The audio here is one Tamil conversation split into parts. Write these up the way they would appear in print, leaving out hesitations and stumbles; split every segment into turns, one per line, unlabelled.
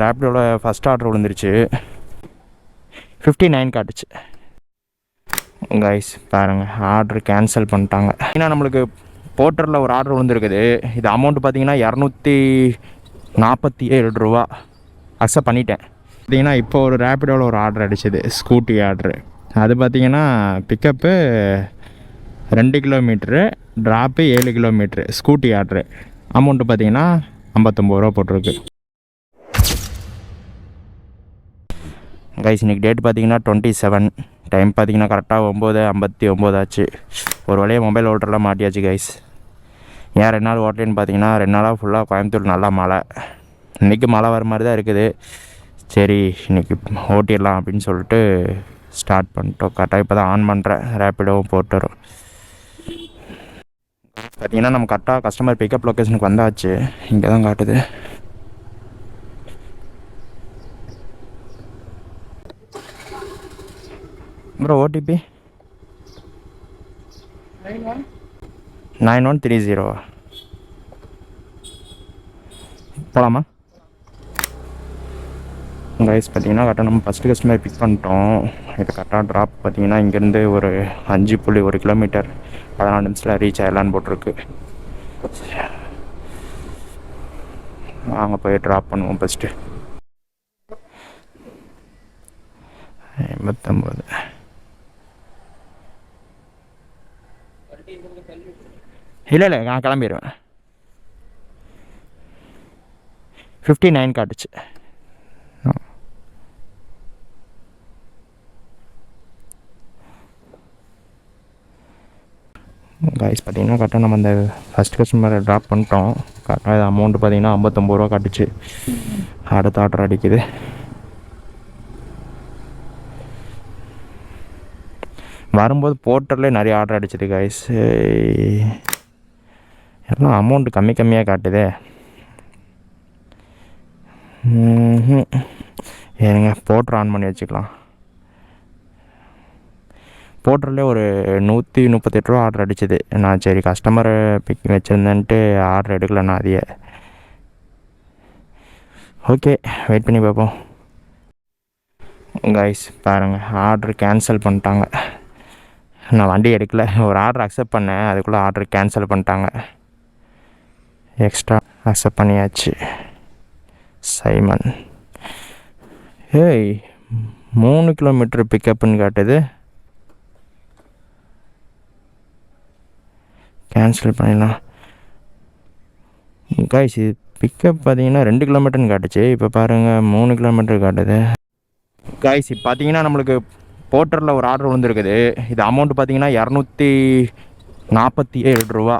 ரேப்பிடோவில் ஃபஸ்ட் ஆர்டர் விழுந்துருச்சு. 59 காட்டுச்சு. கைஸ் பாருங்கள், ஆர்டர் கேன்சல் பண்ணிட்டாங்க. ஏன்னா நம்மளுக்கு போர்ட்டரில் ஒரு ஆர்டர் விழுந்துருக்குது. இது அமௌண்ட்டு பார்த்தீங்கன்னா 247 ரூபா. அக்செப்ட் பண்ணிட்டேன். பார்த்தீங்கன்னா இப்போ ஒரு ரேப்பிடோவில் ஒரு ஆர்டர் அடிச்சது, ஸ்கூட்டி ஆர்டரு. அது பார்த்தீங்கன்னா pickup 2 kilometre, drop 7 kilometre. Scooty order amount பார்த்தீங்கன்னா 59 ரூபா போட்டிருக்கு. கைஸ் இன்றைக்கி டேட் பார்த்தீங்கன்னா 27. டைம் பார்த்தீங்கன்னா கரெக்டாக 9:59 ஆச்சு. ஒரு வழியாக மொபைல் ஓட்டரெலாம் மாட்டியாச்சு கைஸ். ஏன் 2 நாள் ஓட்டலேன்னு பார்த்தீங்கன்னா 2 நாளாக ஃபுல்லாக கோயம்புத்தூர் நல்லா மழை. இன்றைக்கி மழை வர மாதிரி தான் இருக்குது. சரி இன்றைக்கி ஓட்டிடலாம் அப்படின்னு சொல்லிட்டு ஸ்டார்ட் பண்ணிட்டோம். கரெக்டாக இப்போ தான் ஆன் பண்ணுறேன். ரேப்பிடோவும் போட்டுரும். பார்த்தீங்கன்னா நம்ம கரெக்டாக கஸ்டமர் பிக்கப் லொக்கேஷனுக்கு வந்தாச்சு. இங்கே தான் காட்டுது. Bro OTP 9130. போகலாமா கைஸ்? பார்த்தீங்கன்னா கரெக்டாக நம்ம ஃபஸ்ட்டு கஸ்டமர் பிக் பண்ணிட்டோம். இது கரெக்டாக ட்ராப் பார்த்தீங்கன்னா இங்கேருந்து ஒரு 5.1 கிலோமீட்டர் 14 நிமிஷத்தில் ரீச் ஆகலான்னு போட்டிருக்கு. வாங்க போய் ட்ராப் பண்ணுவோம். ஃபஸ்ட்டு 89. இல்லை நான் கிளம்பிடுவேன். 59 காட்டுச்சு. கைஸ் பார்த்தீங்கன்னா கரெக்டாக நம்ம அந்த ஃபஸ்ட் கஸ்டமரை ட்ராப் பண்ணிட்டோம். கரெக்டாக இது அமௌண்ட்டு பார்த்தீங்கன்னா 59 ரூபா காட்டுச்சு. அடுத்த ஆர்டர் அடிக்குது. வரும்போது போர்ட்டர்லேயே நிறைய ஆர்டர் அடிச்சிது கைஸ். எல்லாம் அமௌண்ட்டு கம்மியாக காட்டுதே. ஏங்க போர்ட்டர் ஆன் பண்ணி வச்சுக்கலாம். போர்ட்டர்லேயே ஒரு 138 ரூபா ஆர்டர் அடிச்சிது. நான் சரி கஸ்டமரை பிக் வச்சுருந்தேன்ட்டு ஆர்டர் எடுக்கல நான் அதையே. ஓகே வெயிட் பண்ணி பார்ப்போம். கைஸ் பாருங்கள், ஆர்டர் கேன்சல் பண்ணிட்டாங்க. நான் வண்டி எடுக்கல, ஒரு ஆர்டர் அக்செப்ட் பண்ணேன், அதுக்குள்ளே ஆர்டர் கேன்சல் பண்ணிட்டாங்க. எக்ஸ்ட்ரா அக்செப்ட் பண்ணியாச்சு. சைமன் ஏய் 3 கிலோமீட்டர் பிக்கப்புன்னு காட்டுது. கேன்சல் பண்ணிடலாம் கைஸ். இது பிக்கப் பார்த்தீங்கன்னா 2 கிலோமீட்டர்னு காட்டுச்சு. இப்போ பாருங்கள் 3 கிலோமீட்டர் காட்டுது. கைஸ் இப்போ பார்த்தீங்கன்னா நம்மளுக்கு போர்ட்டரில் ஒரு ஆர்டர் விழுந்துருக்குது. இது அமௌண்ட்டு பார்த்தீங்கன்னா 247 ரூபா.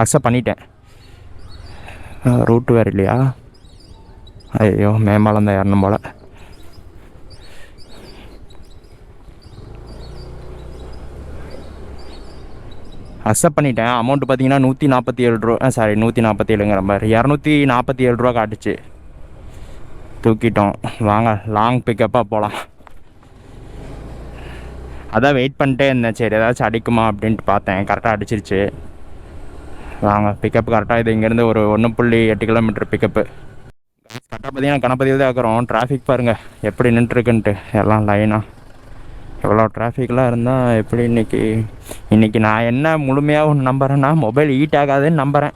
அக்செப்ட் பண்ணிட்டேன். ரூட்டு வேறு இல்லையா? ஐயோ மேம்பாலம் தான் ஏறணும் போல். அக்செப்ட் பண்ணிட்டேன். அமௌண்ட்டு பார்த்தீங்கன்னா 147 ரூபா. சாரி 147ங்கிற மாதிரி 247 ரூபா காட்டுச்சு. தூக்கிட்டோம். வாங்க லாங் பிக்கப்பாக போகலாம். அதான் வெயிட் பண்ணிட்டே இருந்தேன், சரி ஏதாச்சும் அடிக்குமா அப்படின்ட்டு பார்த்தேன். கரெக்டாக அடிச்சிருச்சு. வாங்க பிக்கப்பு கரெக்டாக இது இங்கேருந்து ஒரு 1.8 கிலோமீட்டர் பிக்கப்பு. கரெக்டாக பார்த்தீங்கன்னா கணபதியில் தான் இருக்கிறோம். டிராஃபிக் பாருங்கள் எப்படி நின்றுருக்குன்ட்டு. எல்லாம் லைனாக எவ்வளோ டிராஃபிக்லாம் இருந்தால் எப்படி இன்றைக்கி நான் என்ன முழுமையாக ஒன்று நம்புகிறேன்னா மொபைல் ஹீட் ஆகாதுன்னு நம்புகிறேன்.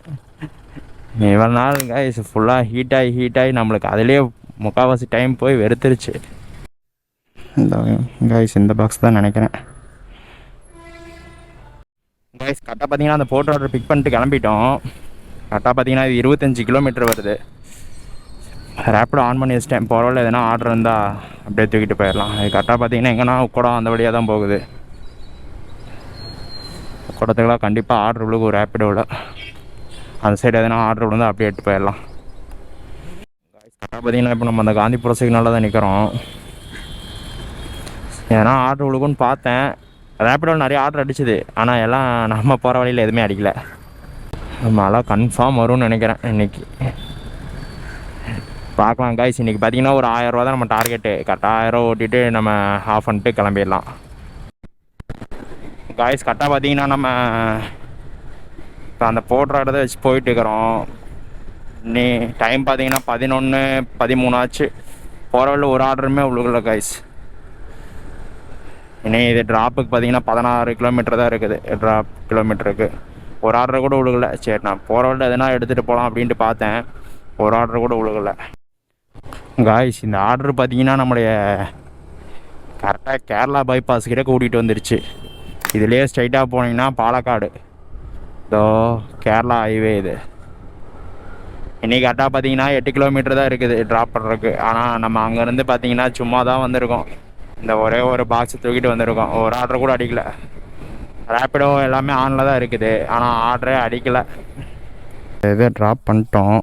இவ்வளோ நாள் கைஸ் ஃபுல்லாக ஹீட்டாகி நம்மளுக்கு அதிலே முக்கால்வாசி டைம் போய் வெறுத்துருச்சு. இந்த கைஸ் இந்த பாக்ஸ் தான் நினைக்கிறேன். கைஸ் கரெக்டாக பார்த்தீங்கன்னா அந்த போட்டோ ஆர்டர் பிக் பண்ணிட்டு கிளம்பிட்டோம். கரெக்டாக பார்த்தீங்கன்னா இது 25 கிலோமீட்டர் வருது. ரேப்பிடோ ஆன் பண்ணி வச்சிட்டேன். பரவாயில்ல, எதனா ஆர்டர் இருந்தால் அப்படியே தூக்கிட்டு போயிடலாம். அது கரெக்டாக பார்த்தீங்கன்னா எங்கன்னா குடம் அந்த வழியாக தான் போகுது. குடத்துக்கெல்லாம் கண்டிப்பாக ஆர்டர் விழுகும் ரேப்பிடோவில். அந்த சைடு எதனா ஆர்டர் விழுந்தால் அப்படியே எடுத்து போயிடலாம். கரெக்டாக பார்த்தீங்கன்னா இப்போ நம்ம அந்த காந்திபுரம் சிக்னலில் தான் நிற்கிறோம். ஏன்னா ஆர்டர் விழுகுன்னு பார்த்தேன். ரேப்பிடோவில் நிறைய ஆர்டர் அடிச்சுது. ஆனால் எல்லாம் நம்ம போகிற வழியில் எதுவுமே அடிக்கலை. மழை கன்ஃபார்ம் வரும்னு நினைக்கிறேன் இன்றைக்கி. பார்க்கலாம் கைஸ். இன்றைக்கி பார்த்தீங்கன்னா ஒரு 1000 ரூபா தான் நம்ம டார்கெட்டு. கரெக்டாக 1000 ரூபா ஓட்டிட்டு நம்ம ஆஃப் பண்ணிட்டு கிளம்பிடலாம். கைஸ் கரெக்டாக பார்த்தீங்கன்னா நம்ம இப்போ அந்த போடுற இடத்த வச்சு போயிட்டுருக்கிறோம். நீ டைம் பார்த்தீங்கன்னா 11:13 ஆச்சு. போகிற வழியில் ஒரு ஆர்டருமே உழுகல கைஸ். இனி இது ட்ராப்புக்கு பார்த்தீங்கன்னா 16 கிலோமீட்டர் தான் இருக்குது. ட்ராப் கிலோமீட்டருக்கு ஒரு ஆர்டர் கூட உழுகலை. சரி, நான் போகிற வழியில் எதனா எடுத்துகிட்டு போகலாம் அப்படின்ட்டு பார்த்தேன். ஒரு ஆர்டர் கூட உழுகலை காய்ஸ். இந்த ஆர்டர் பார்த்தீங்கன்னா நம்முடைய கரெக்டாக கேரளா பைபாஸ் கிட்ட கூட்டிகிட்டு வந்துருச்சு. இதுலேயே ஸ்ட்ரைட்டாக போனீங்கன்னா பாலக்காடு. இதோ கேரளா ஹைவே இது. இன்றைக்கி கரெக்டாக பார்த்தீங்கன்னா 8 கிலோமீட்டர் தான் இருக்குது ட்ராப் பண்ணுறதுக்கு. ஆனால் நம்ம அங்கேருந்து பார்த்தீங்கன்னா சும்மா தான் வந்திருக்கோம். இந்த ஒரே ஒரு பாக்ஸ் தூக்கிட்டு வந்திருக்கோம். ஒரு ஆர்டர் கூட அடிக்கலை. ரேப்பிடோ எல்லாமே ஆனில் தான் இருக்குது, ஆனால் ஆர்டரே அடிக்கலை. இதை ட்ராப் பண்ணிட்டோம்.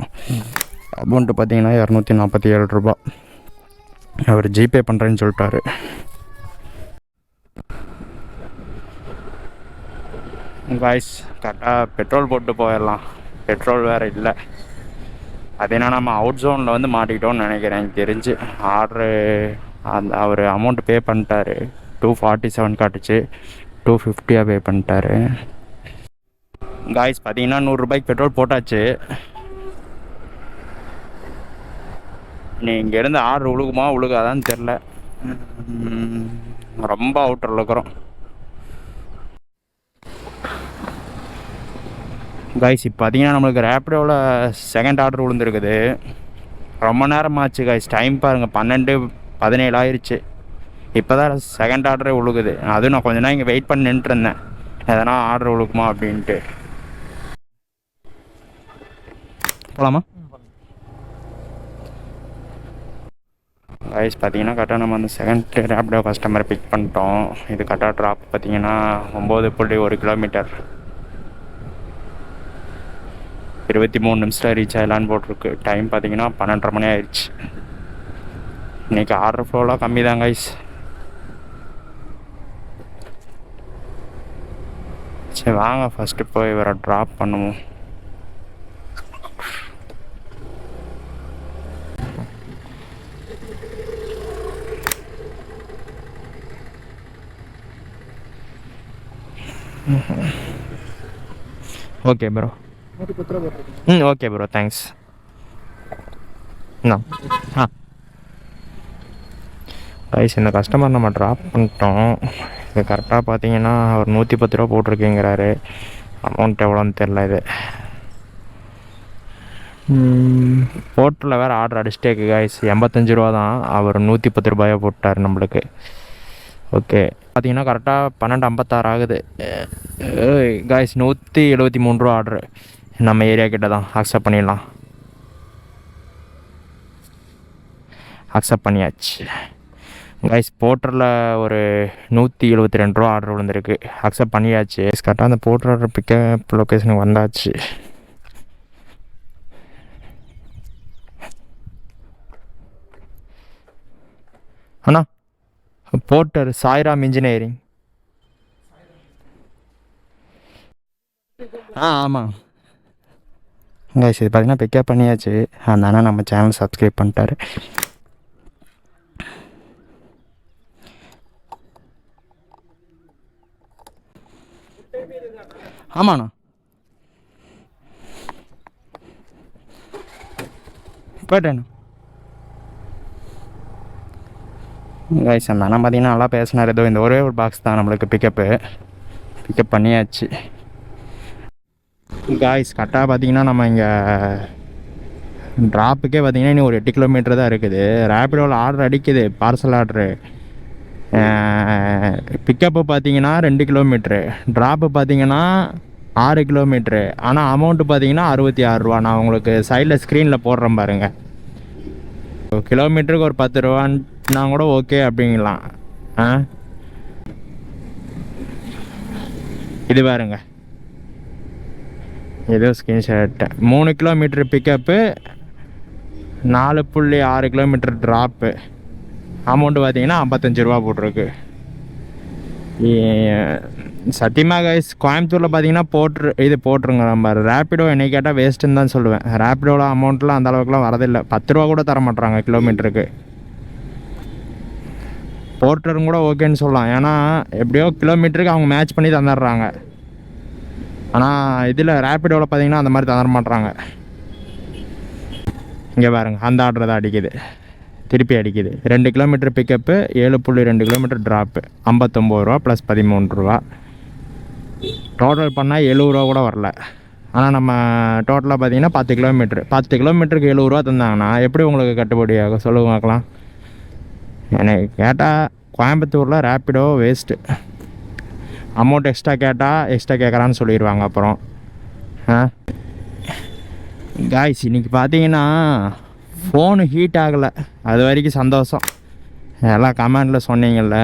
அமௌண்ட்டு பார்த்தீங்கன்னா 247 ரூபா. அவர் ஜிபே பண்ணுறேன்னு சொல்லிட்டாரு. காய்ஸ் கரெக்டாக பெட்ரோல் போட்டு போயிடலாம். பெட்ரோல் வேறு இல்லை. அது என்ன நம்ம அவுட் ஜோனில் வந்து மாட்டிக்கிட்டோன்னு நினைக்கிறேன். எனக்கு தெரிஞ்சு ஆர்டரு அவர் அமௌண்ட் பே பண்ணிட்டாரு. 247 காட்டுச்சு, 250 பே பண்ணிட்டாரு. காய்ஸ் பார்த்தீங்கன்னா 100 ரூபாய்க்கு பெட்ரோல் போட்டாச்சு. நீ இங்கேருந்து ஆர்டர் உழுகுமா உழுகாதான்னு தெரில. ரொம்ப அவுட்டரில் இருக்கிறோம் காய்ஸ். இப்போ பார்த்தீங்கன்னா நம்மளுக்கு ரேப்பிடோவில் செகண்ட் ஆர்டர் விழுந்துருக்குது. ரொம்ப நேரம் ஆச்சு காய்ஸ். டைம் பாருங்கள் 12:17 ஆயிடுச்சு. இப்போ தான் செகண்ட் ஆர்டரே விழுகுது. அதுவும் நான் கொஞ்ச நேரம் இங்கே வெயிட் பண்ணி நின்றுருந்தேன், எதனா ஆர்டர் விழுக்குமா அப்படின்ட்டு. போகலாமா காய்ஸ்? பார்த்தீங்கன்னா கரெக்டாக நம்ம அந்த செகண்ட் ரேப்பிடோ கஸ்டமரை பிக் பண்ணிட்டோம். இது கரெக்டாக ட்ராப் பார்த்தீங்கன்னா 9.1 கிலோமீட்டர், 23 நிமிஷத்தில் ரீச் ஆகலான்னு போட்டிருக்கு. டைம் பார்த்தீங்கன்னா 12:30 மணி ஆயிடுச்சு. இன்றைக்கி ஆர்டர் ஃப்ளோலாம் கம்மி தான் கைஸ். சரி வாங்க ஃபஸ்ட்டு போய் வேறு ட்ராப் பண்ணுவோம். Okay bro. Okay bro, thanks. Guys இந்த கஸ்டமர் நம்ம ட்ராப் பண்ணிட்டோம். இது கரெக்டாக பார்த்தீங்கன்னா ஒரு 110 ரூபா போட்டிருக்கேங்கிறாரு. அமௌண்ட் எவ்வளோன்னு தெரில. இது போர்ட்டரில் வேறு ஆர்டர் அடிச்சிட்டேக்கு காய்ஸ். 85 ரூபா தான், அவர் 110 ரூபாயாக போட்டார் நம்மளுக்கு. ஓகே பார்த்தீங்கன்னா கரெக்டாக 12:56 ஆகுது காய்ஸ். 173 ரூபா ஆர்டரு நம்ம ஏரியா கிட்ட தான். அக்செப்ட் பண்ணிடலாம். அக்செப்ட் பண்ணியாச்சு காய்ஸ். போர்ட்டரில் ஒரு 172 ரூபா ஆர்டர் விழுந்திருக்கு. அக்செப்ட் பண்ணியாச்சு. கரெக்டாக அந்த போர்ட்டர் பிக்கப் லொக்கேஷனுக்கு வந்தாச்சு. அண்ணா போர்ட்டர் சாய்ராம் இன்ஜினியரிங். ஆமாம் கைஸ். இது பார்த்தீங்கன்னா பிக்கப் பண்ணியாச்சு. அந்த அண்ணா நம்ம சேனல் சப்ஸ்கிரைப் பண்ணிட்டாரு. ஆமாண்ணா போயிட்டேண்ணா. கைஸ் அந்த அண்ணா பார்த்தீங்கன்னா நல்லா பேசினார். ஏதோ இந்த ஒரே ஒரு பாக்ஸ் தான் நம்மளுக்கு பிக்கப் பண்ணியாச்சு காய்ஸ். கரெக்டாக பார்த்தீங்கன்னா நம்ம இங்கே ட்ராப்புக்கே பார்த்தீங்கன்னா இன்னும் ஒரு 8 கிலோமீட்டர் தான் இருக்குது. ரேப்பிடோவில் ஆர்டர் அடிக்குது, பார்சல் ஆர்டரு. பிக்கப்பு பார்த்தீங்கன்னா 2 கிலோமீட்ரு, ட்ராப்பு பார்த்தீங்கன்னா 6 கிலோமீட்ரு. ஆனால் அமௌண்ட்டு பார்த்தீங்கன்னா 66 ரூபா. நான் உங்களுக்கு சைடில் ஸ்க்ரீனில் போடுறேன் பாருங்கள். கிலோமீட்டருக்கு ஒரு 10 ரூபான்னா கூட ஓகே அப்படிங்கலாம். இது பாருங்க, ஏதோ screenshot. 3 kilometre pickup, 4.6 kilometre drop. Amount பார்த்தீங்கன்னா 55 ரூபா போட்டிருக்கு. சத்தியமாக கைஸ் கோயம்புத்தூரில் பார்த்தீங்கன்னா போட்டுருங்க. நம்ம ரேப்பிடோ என்னை கேட்டால் வேஸ்ட்டுன்னு தான் சொல்லுவேன். ரேப்பிடோவில் அமௌண்ட்லாம் அந்த அளவுக்குலாம் வரதில்லை. 10 ரூபா கூட தர மாட்டுறாங்க கிலோமீட்டருக்கு. போர்ட்டரும் கூட ஓகேன்னு சொல்லலாம், ஏன்னா எப்படியோ கிலோமீட்டருக்கு அவங்க மேட்ச் பண்ணி தந்துடுறாங்க. ஆனால் இதில் ரேப்பிடோவில் பார்த்தீங்கன்னா அந்த மாதிரி தந்துட மாட்டுறாங்க. இங்கே பாருங்கள், அந்த ஆர்டர் தான் அடிக்குது, திருப்பி அடிக்குது. 2 கிலோமீட்டர் பிக்கப்பு, 7.2 கிலோமீட்டர் ட்ராப்பு, 59 ரூபா ப்ளஸ் 13 ரூபா. டோட்டல் பண்ணால் 70 ரூபா கூட வரல. ஆனால் நம்ம டோட்டலாக பார்த்தீங்கன்னா 10 கிலோமீட்டருக்கு 70 ரூபா தந்தாங்கன்னா எப்படி உங்களுக்கு கட்டுப்படி ஆகும் சொல்லுங்க பார்க்கலாம். எனக்கு கேட்டால் கோயம்புத்தூரில் ரேப்பிடோ வேஸ்ட்டு. அமௌண்ட் எக்ஸ்ட்ரா கேட்டால் எக்ஸ்ட்ரா கேட்குறான்னு சொல்லிடுவாங்க. அப்புறம் காய்ஸ் இன்றைக்கி பார்த்தீங்கன்னா ஃபோனு ஹீட் ஆகலை, அது வரைக்கும் சந்தோஷம். எல்லாம் கமெண்டில் சொன்னீங்கள்ல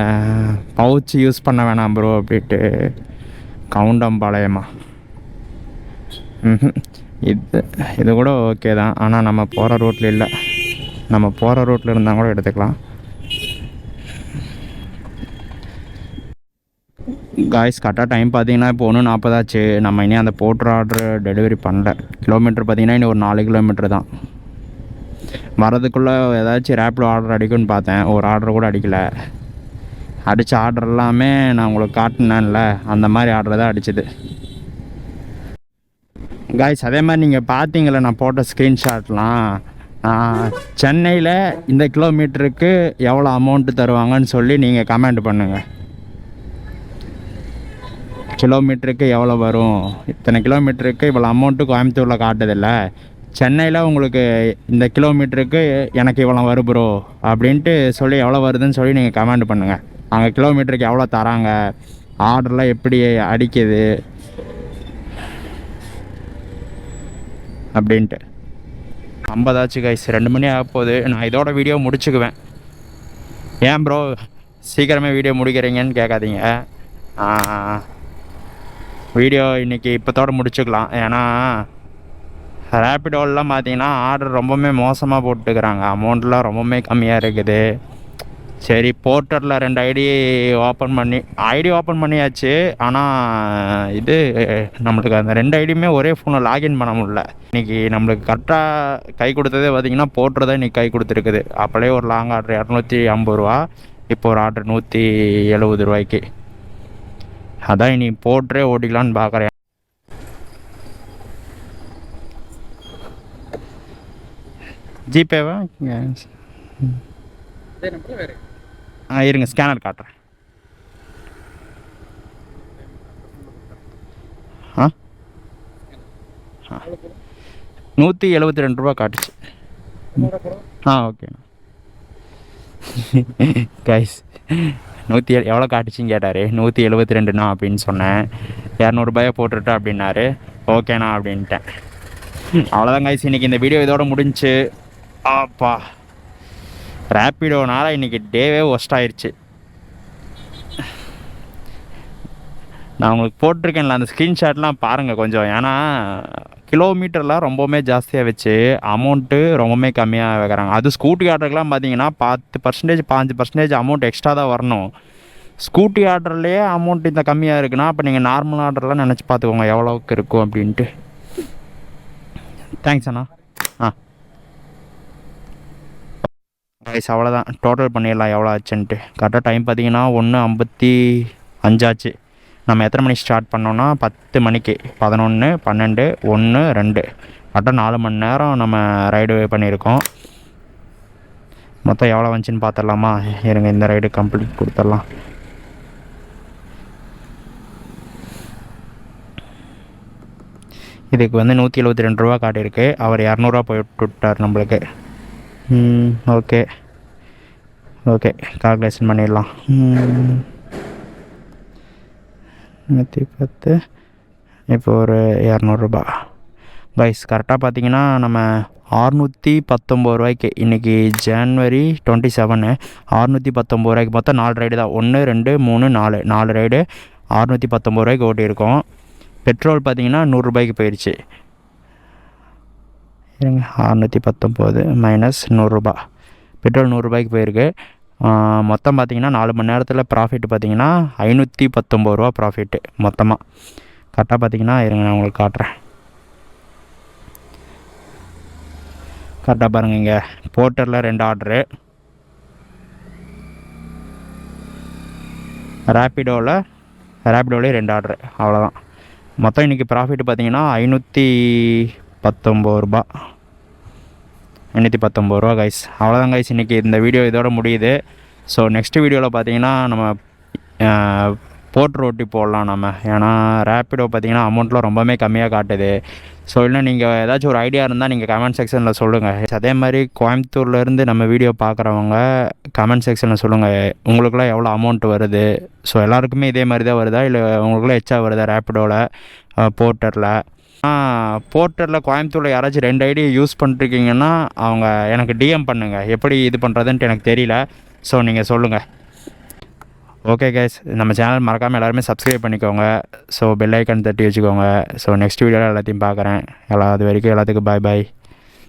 பவுச் யூஸ் பண்ண வேணாம் ப்ரோ அப்படின்ட்டு. கவுண்டம்பாளையமா? இது கூட ஓகே தான், ஆனால் நம்ம போகிற ரூட்டில் இல்லை. நம்ம போகிற ரூட்டில் இருந்தால் கூட எடுத்துக்கலாம். காய்ஸ் கரெக்டாக டைம் பார்த்தீங்கன்னா இப்போ 1:40 ஆச்சு. நம்ம இனி அந்த போட்டுற ஆர்டர் டெலிவரி பண்ணல. கிலோமீட்டர் பார்த்தீங்கன்னா இனி ஒரு 4 கிலோமீட்டர் தான். வரதுக்குள்ளே ஏதாச்சும் ரேப்பிடோ ஆர்டர் அடிக்கும்னு பார்த்தேன், ஒரு ஆர்டர் கூட அடிக்கலை. அடித்த ஆர்டர் எல்லாமே நான் உங்களுக்கு காட்டினேன்ல, அந்த மாதிரி ஆர்டர் தான் அடிச்சது. காய்ஸ் அதே மாதிரி நீங்கள் பார்த்தீங்களே நான் போட்ட ஸ்க்ரீன்ஷாட்லாம், சென்னையில் இந்த கிலோமீட்டருக்கு எவ்வளோ அமௌண்ட்டு தருவாங்கன்னு சொல்லி நீங்கள் கமெண்ட் பண்ணுங்கள். கிலோமீட்டருக்கு எவ்வளோ வரும், இத்தனை கிலோமீட்டருக்கு இவ்வளோ அமௌண்ட்டு கோயம்புத்தூரில் காட்டுதில்ல, சென்னையில் உங்களுக்கு இந்த கிலோமீட்டருக்கு எனக்கு இவ்வளோ வரும் ப்ரோ அப்படின்ட்டு சொல்லி எவ்வளோ வருதுன்னு சொல்லி நீங்கள் கமெண்ட் பண்ணுங்கள். அங்கே கிலோமீட்டருக்கு எவ்வளோ தராங்க, ஆர்டர்லாம் எப்படி அடிக்குது அப்படின்ட்டு. 50 ஆச்சு கைஸ், 2 மணி ஆக போகுது. நான் இதோட வீடியோ முடிச்சுக்குவேன். ஏன் ப்ரோ சீக்கிரமே வீடியோ முடிக்கிறீங்கன்னு கேட்காதீங்க. வீடியோ இன்றைக்கி இப்போத்தோடு முடிச்சுக்கலாம். ஏன்னா ரேப்பிடோலாம் பார்த்தீங்கன்னா ஆர்டர் ரொம்பவுமே மோசமாக போட்டுக்கிறாங்க, அமௌண்ட்லாம் ரொம்பவுமே கம்மியாக இருக்குது. சரி போர்ட்டரில் 2 ஐடி ஓப்பன் பண்ணியாச்சு. ஆனால் இது நம்மளுக்கு அந்த 2 ஐடியுமே ஒரே ஃபோனில் லாகின் பண்ண முடியல. இன்றைக்கி நம்மளுக்கு கரெக்டாக கை கொடுத்ததே பார்த்திங்கன்னா போர்ட்டர் தான் இன்றைக்கி கை கொடுத்துருக்குது. அப்போலே ஒரு லாங் ஆர்டர் 250 ரூபா, இப்போ ஒரு ஆர்டர் 170 ரூபாய்க்கு. அதான் இனி போட்டரே ஓட்டிக்கலான்னு பார்க்குறேன். ஜிபேவா? இருங்க ஸ்கேனர் காட்டுறேன். 172 ரூபா காட்டுச்சு. ஓகேண்ணா. கைஸ் எவ்வளோ காட்டுச்சின்னு கேட்டார். 172ண்ணா அப்படின்னு சொன்னேன். 200 ரூபாயை போட்டுட்டா அப்படின்னாரு. ஓகேண்ணா அப்படின்ட்டேன். அவ்வளோதான் கைஸ், இன்றைக்கி இந்த வீடியோ இதோட முடிஞ்சு. ஆப்பா ரேப்பிடோனால இன்றைக்கி டேவே ஒஸ்ட் ஆயிடுச்சு. நான் உங்களுக்கு போட்டிருக்கேன்ல அந்த ஸ்க்ரீன்ஷாட்லாம் பாருங்கள் கொஞ்சம். ஏன்னா கிலோமீட்டர்லாம் ரொம்பவுமே ஜாஸ்தியாக வச்சு அமௌண்ட்டு ரொம்பவுமே கம்மியாக வைக்கிறாங்க. அது ஸ்கூட்டி ஆர்டருக்கெலாம் பார்த்தீங்கன்னா 10%, 5% அமௌண்ட் எக்ஸ்ட்ரா தான் வரணும். ஸ்கூட்டி ஆர்டர்லேயே அமௌண்ட் இந்த கம்மியாக இருக்குன்னா அப்போ நீங்கள் நார்மல் ஆர்டர்லாம் நினச்சி பார்த்துக்கோங்க எவ்வளோவுக்கு இருக்கும் அப்படின்ட்டு. தேங்க்ஸ் அண்ணா. கைஸ் அவ்வளோதான், டோட்டல் பண்ணிடலாம் எவ்வளோ ஆச்சுன்ட்டு. கரெக்டாக டைம் பார்த்தீங்கன்னா 1:55 ஆச்சு. நம்ம எத்தனை மணிக்கு ஸ்டார்ட் பண்ணோன்னா 10 மணிக்கு. 11, 12, 1, 2 கரெக்டாக 4 மணி நேரம் நம்ம ரைடு பண்ணியிருக்கோம். மொத்தம் எவ்வளோ வந்துச்சுன்னு பார்த்துடலாமா? இருங்க இந்த ரைடு கம்ப்ளீட் கொடுத்துடலாம். இதுக்கு வந்து 172 ரூபா காட்டியிருக்கு. அவர் 200 ரூபா போட்டு விட்டார் நம்மளுக்கு. ஓகே கால்குலேஷன் பண்ணிடலாம். 110 இப்போ ஒரு 200 ரூபா. கைஸ் கரெக்டாக பார்த்தீங்கன்னா நம்ம 619 ரூபாய்க்கு இன்றைக்கி January 27 619 ரூபாய்க்கு மொத்தம் 4 ரைடு தான். 1, 2, 3, 4 ரைடு 619 ரூபாய்க்கு ஓட்டியிருக்கோம். பெட்ரோல் பார்த்தீங்கன்னா 100 ரூபாய்க்கு போயிடுச்சு. 619 மைனஸ் 100 ரூபா, பெட்ரோல் 100 ரூபாய்க்கு போயிருக்கு. மொத்தம் பார்த்தீங்கன்னா 4 மணி நேரத்தில் ப்ராஃபிட் பார்த்தீங்கன்னா 519 ரூபா ப்ராஃபிட்டு மொத்தமாக. கரெக்டாக பார்த்தீங்கன்னா இருங்க நான் உங்களுக்கு காட்டுறேன். கரெக்டாக பாருங்கள், இங்கே போர்ட்டரில் 2 ஆர்டரு, ரேப்பிடோவிலே 2 ஆர்டரு, அவ்வளோதான். மொத்தம் இன்றைக்கி ப்ராஃபிட் பார்த்தீங்கன்னா 519 ரூபா. 819 கைஸ். அவ்வளோதான் கைஸ், இன்றைக்கி இந்த வீடியோ இதோட முடியுது. ஸோ நெக்ஸ்ட் வீடியோவில் பார்த்தீங்கன்னா நம்ம போர்ட் ரோட்டி போடலாம் நம்ம. ஏன்னா ரேப்பிடோ பார்த்தீங்கன்னா அமௌண்ட்லாம் ரொம்பவே கம்மியாக காட்டுது. ஸோ இல்லை நீங்கள் ஏதாச்சும் ஒரு ஐடியா இருந்தால் நீங்கள் கமெண்ட் செக்ஷனில் சொல்லுங்கள். அதே மாதிரி கோயம்புத்தூர்லேருந்து நம்ம வீடியோ பார்க்குறவங்க கமெண்ட் செக்ஷனில் சொல்லுங்கள் உங்களுக்குலாம் எவ்வளோ அமௌண்ட் வருது. ஸோ எல்லாருக்குமே இதே மாதிரி தான் வருதா இல்லை உங்களுக்குலாம் எச்சா வருதா ரேப்பிடோவில் போர்ட்டரில்? போர்ட்டரில் கோயம்புத்தூரில் யாராச்சும் 2 ஐடி யூஸ் பண்ணிருக்கீங்கன்னா அவங்க எனக்கு டிஎம் பண்ணுங்கள். எப்படி இது பண்ணுறதுன்ட்டு எனக்கு தெரியல. ஸோ நீங்கள் சொல்லுங்கள். ஓகே கைஸ், நம்ம சேனல் மறக்காமல் எல்லாருமே சப்ஸ்கிரைப் பண்ணிக்கோங்க. ஸோ பெல் ஐக்கன் தட்டி வச்சுக்கோங்க. ஸோ நெக்ஸ்ட் வீடியோவில் எல்லாத்தையும் பார்க்குறேன். அது வரைக்கும் எல்லாத்துக்கும் பாய் பாய்.